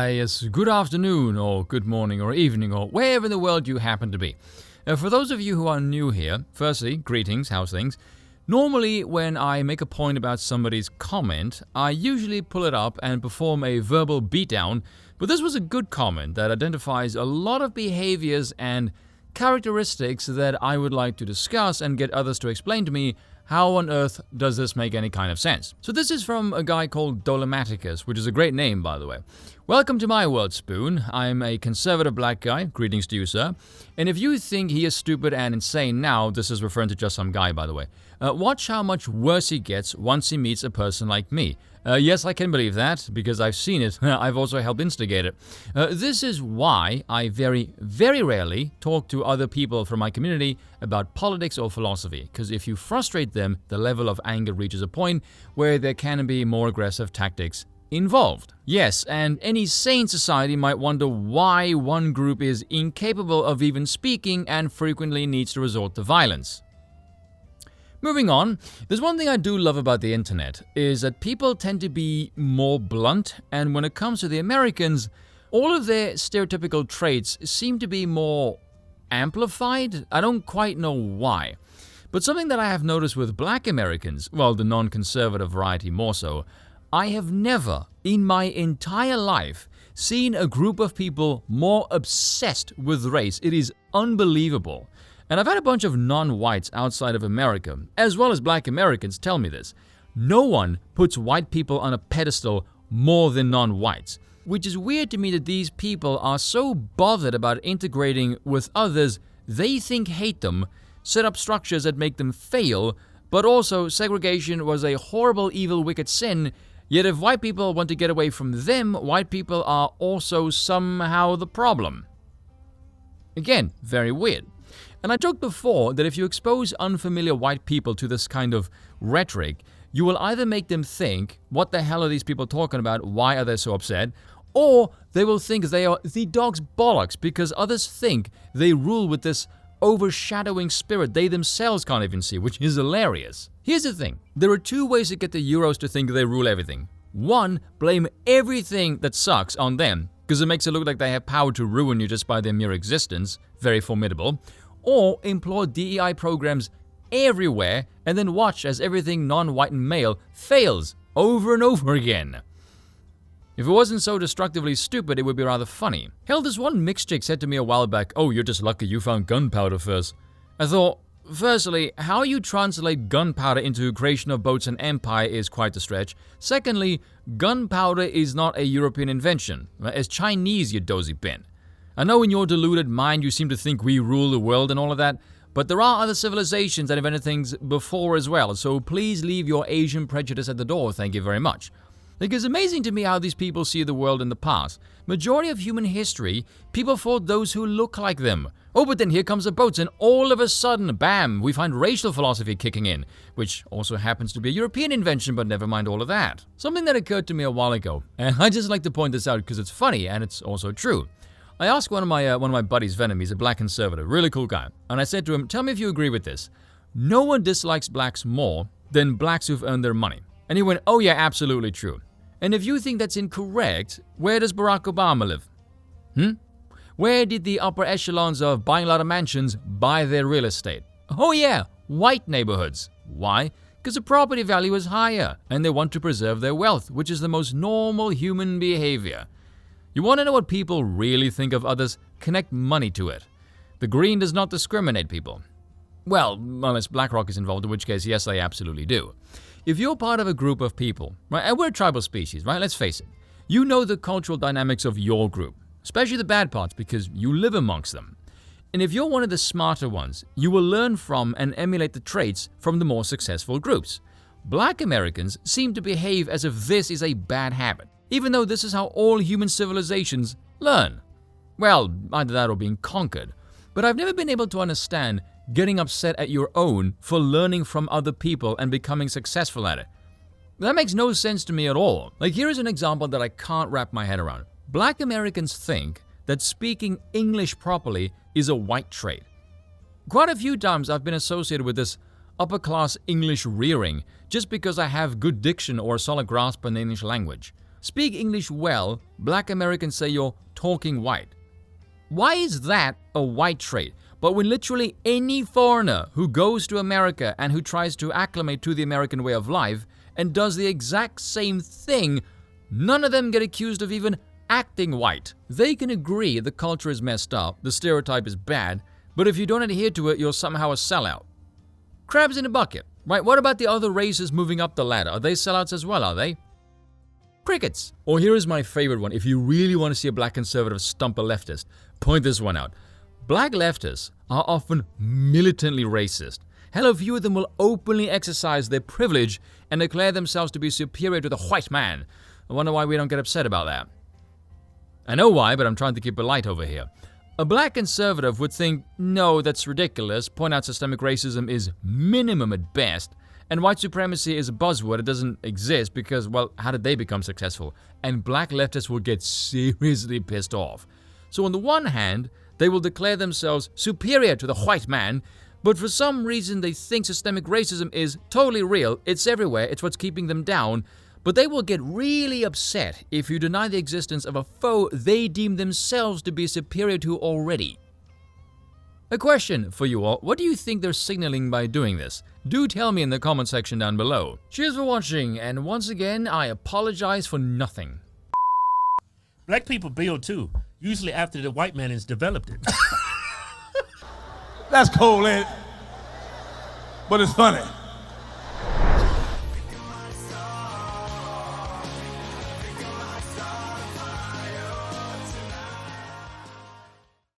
Yes, good afternoon, or good morning, or evening, or wherever in the world you happen to be. For those of you who are new here, firstly, greetings, how's things? Normally, when I make a point about somebody's comment, I usually pull it up and perform a verbal beatdown, but this was a good comment that identifies a lot of behaviors and characteristics that I would like to discuss and get others to explain to me how on earth does this make any kind of sense. So this is from a guy called Dolomaticus, which is a great name, by the way. Welcome to my world, Spoon. I'm a conservative black guy. Greetings to you, sir. And if you think he is stupid and insane now, this is referring to just some guy, by the way. Watch how much worse he gets once he meets a person like me. Yes, I can believe that, because I've seen it. I've also helped instigate it. This is why I very, very rarely talk to other people from my community about politics or philosophy, because if you frustrate them, the level of anger reaches a point where there can be more aggressive tactics involved. Yes, and any sane society might wonder why one group is incapable of even speaking and frequently needs to resort to violence. Moving on, there's one thing I do love about the internet, is that people tend to be more blunt, and when it comes to the Americans, all of their stereotypical traits seem to be more amplified. I don't quite know why. But something that I have noticed with black Americans, well, the non-conservative variety more so, I have never, in my entire life, seen a group of people more obsessed with race. It is unbelievable. And I've had a bunch of non-whites outside of America, as well as black Americans, tell me this. No one puts white people on a pedestal more than non-whites, which is weird to me that these people are so bothered about integrating with others they think hate them, set up structures that make them fail, but also segregation was a horrible, evil, wicked sin, yet if white people want to get away from them, white people are also somehow the problem. Again, very weird. And I joked before that if you expose unfamiliar white people to this kind of rhetoric, you will either make them think, what the hell are these people talking about, why are they so upset, or they will think they are the dog's bollocks because others think they rule with this overshadowing spirit they themselves can't even see, which is hilarious. Here's the thing, there are two ways to get the Euros to think they rule everything. One, blame everything that sucks on them, because it makes it look like they have power to ruin you just by their mere existence, very formidable. Or implore DEI programs everywhere and then watch as everything non-white and male fails over and over again. If it wasn't so destructively stupid, it would be rather funny. Hell, this one mixed chick said to me a while back, "Oh, you're just lucky you found gunpowder first." I thought, firstly, how you translate gunpowder into creation of boats and empire is quite the stretch. Secondly, gunpowder is not a European invention. It's Chinese, you dozy bin. I know in your deluded mind you seem to think we rule the world and all of that, but there are other civilizations that invented things before as well, so please leave your Asian prejudice at the door, thank you very much. Like, it's amazing to me how these people see the world in the past. Majority of human history, people fought those who look like them. Oh, but then here comes the boats, and all of a sudden, bam, we find racial philosophy kicking in, which also happens to be a European invention, but never mind all of that. Something that occurred to me a while ago, and I just like to point this out because it's funny and it's also true. I asked one of my buddies, Venom, he's a black conservative, really cool guy, and I said to him, tell me if you agree with this. No one dislikes blacks more than blacks who've earned their money. And he went, oh yeah, absolutely true. And if you think that's incorrect, where does Barack Obama live? Where did the upper echelons of buying a lot of mansions buy their real estate? Oh yeah, white neighborhoods. Why? Because the property value is higher, and they want to preserve their wealth, which is the most normal human behavior. You want to know what people really think of others? Connect money to it. The green does not discriminate people. Well, unless BlackRock is involved, in which case, yes, they absolutely do. If you're part of a group of people, right, and we're a tribal species, right, let's face it, you know the cultural dynamics of your group, especially the bad parts because you live amongst them. And if you're one of the smarter ones, you will learn from and emulate the traits from the more successful groups. Black Americans seem to behave as if this is a bad habit, even though this is how all human civilizations learn. Well, either that or being conquered. But I've never been able to understand getting upset at your own for learning from other people and becoming successful at it. That makes no sense to me at all. Like, here is an example that I can't wrap my head around. Black Americans think that speaking English properly is a white trait. Quite a few times I've been associated with this upper-class English rearing just because I have good diction or a solid grasp on the English language. speak English well, black Americans say you're talking white. Why is that a white trait? But when literally any foreigner who goes to America and who tries to acclimate to the American way of life and does the exact same thing, none of them get accused of even acting white. They can agree the culture is messed up, the stereotype is bad, but if you don't adhere to it, you're somehow a sellout. Crabs in a bucket, right? What about the other races moving up the ladder? Are they sellouts as well, are they? Crickets. Or here is my favorite one. If you really want to see a black conservative stump a leftist, point this one out. Black leftists are often militantly racist. Hell, a few of them will openly exercise their privilege and declare themselves to be superior to the white man. I wonder why we don't get upset about that. I know why, but I'm trying to keep it light over here. A black conservative would think, no, that's ridiculous, point out systemic racism is minimum at best, and white supremacy is a buzzword, it doesn't exist because, well, how did they become successful? And black leftists will get seriously pissed off. So on the one hand, they will declare themselves superior to the white man, but for some reason they think systemic racism is totally real, it's everywhere, it's what's keeping them down, but they will get really upset if you deny the existence of a foe they deem themselves to be superior to already. A question for you all, what do you think they're signaling by doing this? Do tell me in the comment section down below. Cheers for watching, and once again, I apologize for nothing. Black people build too, usually after the white man has developed it. That's cold, ain't it? But it's funny.